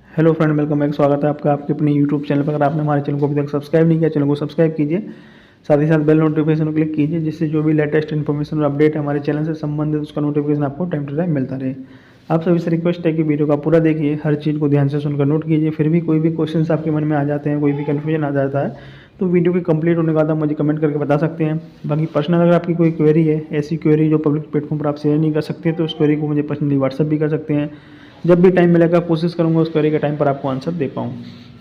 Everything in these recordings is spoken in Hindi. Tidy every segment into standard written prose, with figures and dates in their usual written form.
Hello friend, welcome back. स्वागत है आपका आपके अपने यूट्यूब चैनल पर। अगर आपने हमारे चैनल को अभी तक सब्सक्राइब नहीं किया, चैनल को सब्सक्राइब कीजिए, साथ ही साथ बेल नोटिफिकेशन को क्लिक कीजिए, जिससे जो भी लेटेस्ट इन्फॉर्मेशन और अपडेट है हमारे चैनल से संबंधित उसका नोटिफिकेशन आपको टाइम टू टाइम मिलता रहे। आप सभी से रिक्वेस्ट है कि वीडियो का पूरा देखिए, हर चीज़ को ध्यान से सुनकर नोट कीजिए। फिर भी कोई भी क्वेश्चन आपके मन में आ जाते हैं, कोई भी कन्फ्यूजन आ जाता है, तो वीडियो के कंप्लीट होने के बाद आप मुझे कमेंट करके बता सकते हैं। बाकी पर्सनल अगर आपकी कोई क्वेरी है, ऐसी क्वेरी जो पब्लिक प्लेटफॉर्म पर आप शेयर नहीं कर सकते, तो उस क्वेरी को मुझे पर्सनली व्हाट्सअप भी कर सकते हैं। जब भी टाइम मिलेगा कोशिश करूंगा उस क्वेरी के टाइम पर आपको आंसर दे पाऊँ।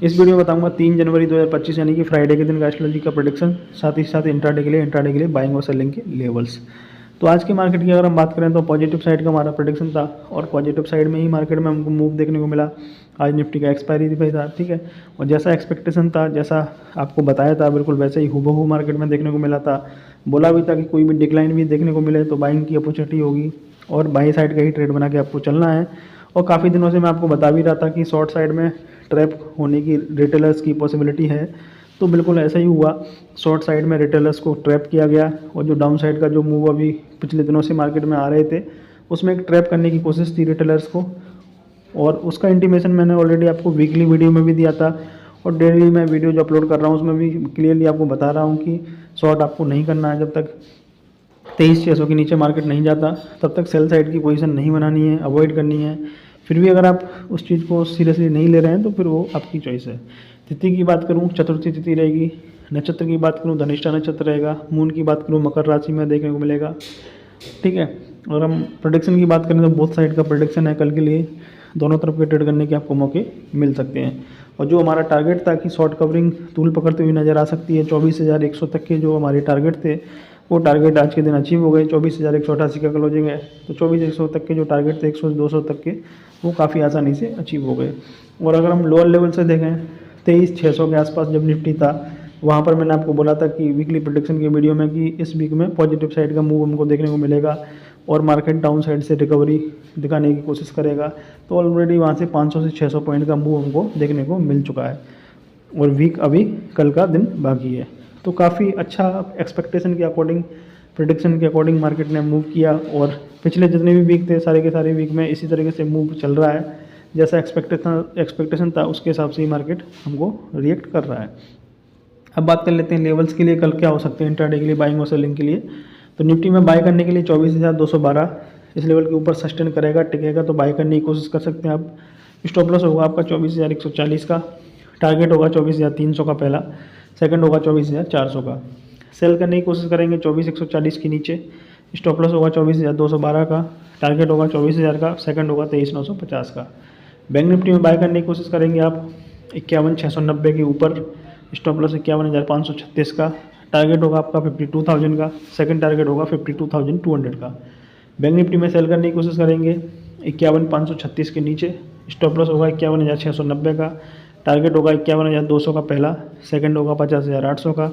इस वीडियो में बताऊंगा 3 जनवरी 2025 यानी कि फ्राइडे के दिन का एस्ट्रोलॉजी का प्रेडिक्शन, साथ ही साथ इंट्राडे के लिए बाइंग और सेलिंग के लेवल्स। तो आज के मार्केट की अगर हम बात करें तो पॉजिटिव साइड का हमारा प्रेडिक्शन था और पॉजिटिव साइड में ही मार्केट में हमको मूव देखने को मिला। आज निफ्टी का एक्सपायरी भी था, ठीक है, और जैसा एक्सपेक्टेशन था, जैसा आपको बताया था, बिल्कुल वैसे ही हूबहू मार्केट में देखने को मिला था। बोला भी था कि कोई भी डिक्लाइन भी देखने को मिले तो बाइंग की अपॉर्चुनिटी होगी और बाई साइड का ही ट्रेड बना के आपको चलना है। और काफ़ी दिनों से मैं आपको बता भी रहा था कि शॉर्ट साइड में ट्रैप होने की रिटेलर्स की पॉसिबिलिटी है, तो बिल्कुल ऐसा ही हुआ। शॉर्ट साइड में रिटेलर्स को ट्रैप किया गया और जो डाउन साइड का जो मूव अभी पिछले दिनों से मार्केट में आ रहे थे, उसमें एक ट्रैप करने की कोशिश थी रिटेलर्स को, और उसका इंटीमेशन मैंने ऑलरेडी आपको वीकली वीडियो में भी दिया था और डेली मैं वीडियो जो अपलोड कर रहा हूँ उसमें भी क्लियरली आपको बता रहा हूँ कि शॉर्ट आपको नहीं करना है। जब तक 23,600 के नीचे मार्केट नहीं जाता तब तक सेल साइड की पोजीशन नहीं बनानी है, अवॉइड करनी है। फिर भी अगर आप उस चीज़ को सीरियसली नहीं ले रहे हैं तो फिर वो आपकी चॉइस है। तिथि की बात करूँ, चतुर्थी तिथि रहेगी। नक्षत्र की बात करूँ, धनिष्ठा नक्षत्र रहेगा। मून की बात करूँ, मकर राशि में देखने को मिलेगा, ठीक है। और हम प्रोडिक्शन की बात करें तो बोथ साइड का प्रोडिक्शन है कल के लिए, दोनों तरफ के ट्रेड करने के आपको मौके मिल सकते हैं। और जो हमारा टारगेट था कि शॉर्ट कवरिंग तूल पकड़ते हुए नज़र आ सकती है 24,100 तक के जो हमारे टारगेट थे, वो टारगेट आज के दिन अचीव हो गए। 24,188 का क्लोजिंग है, तो 24,100 तक के जो टारगेट थे 100-200 तक के, वो काफ़ी आसानी से अचीव हो गए। और अगर हम लोअर लेवल से देखें, 23,600 के आसपास जब निफ्टी था, वहाँ पर मैंने आपको बोला था कि वीकली प्रेडिक्शन के वीडियो में कि इस वीक में पॉजिटिव साइड का मूव हमको देखने को मिलेगा और मार्केट डाउन साइड से रिकवरी दिखाने की कोशिश करेगा। तो ऑलरेडी वहाँ से 500 से 600 पॉइंट का मूव हमको देखने को मिल चुका है और वीक अभी कल का दिन बाकी है। तो काफ़ी अच्छा एक्सपेक्टेशन के अकॉर्डिंग, प्रेडिक्शन के अकॉर्डिंग मार्केट ने मूव किया और पिछले जितने भी वीक थे सारे के सारे वीक में इसी तरीके से मूव चल रहा है। जैसा एक्सपेक्टेशन था उसके हिसाब से ही मार्केट हमको रिएक्ट कर रहा है। अब बात कर लेते हैं लेवल्स के लिए कल क्या हो सकते हैं इंट्राडे के लिए, बाइंग और सेलिंग के लिए। तो निफ्टी में बाय करने के लिए 24,212 इस लेवल के ऊपर सस्टेन करेगा, टिकेगा तो बाय करने की कोशिश कर सकते हैं आप। स्टॉप लॉस होगा आपका 24,140 का, टारगेट होगा 24,300 का पहला, सेकंड होगा 24,400 का। सेल करने की कोशिश करेंगे 24,140 के नीचे, स्टॉप लॉस होगा 24,212 का, टारगेट होगा 24,000 का, सेकंड होगा 23,950 का। बैंक निफ्टी में बाय करने की कोशिश करेंगे आप 51,690 के ऊपर, स्टॉप लॉस 51,536 का, टारगेट होगा आपका 52,000 का, सेकंड टारगेट होगा 52,200 का। बैंक निफ्टी में सेल करने की कोशिश करेंगे 51,536 के नीचे, स्टॉप लॉस होगा 51,690 का, टारगेट होगा 51,200 का पहला, सेकंड होगा 50,800 का।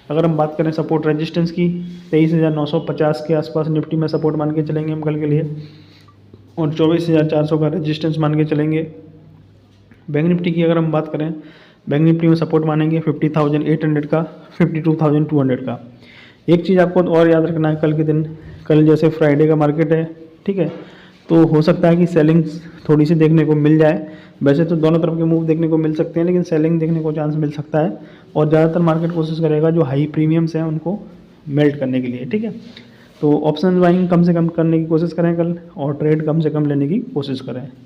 अगर हम बात करें सपोर्ट रेजिस्टेंस की, 23,950 के आसपास निफ्टी में सपोर्ट मान के चलेंगे हम कल के लिए और 24,400 का रेजिस्टेंस मान के चलेंगे। बैंक निफ्टी की अगर हम बात करें, बैंक निफ्टी में सपोर्ट मानेंगे 50,800 का, 52,200 का। एक चीज़ आपको और याद रखना है, कल के दिन, कल जैसे फ्राइडे का मार्केट है, ठीक है, तो हो सकता है कि सेलिंग थोड़ी सी देखने को मिल जाए। वैसे तो दोनों तरफ के मूव देखने को मिल सकते हैं, लेकिन सेलिंग देखने को चांस मिल सकता है और ज़्यादातर मार्केट कोशिश करेगा जो हाई प्रीमियम्स हैं उनको मेल्ट करने के लिए, ठीक है। तो ऑप्शन बाइंग कम से कम करने की कोशिश करें कल और ट्रेड कम से कम लेने की कोशिश करें।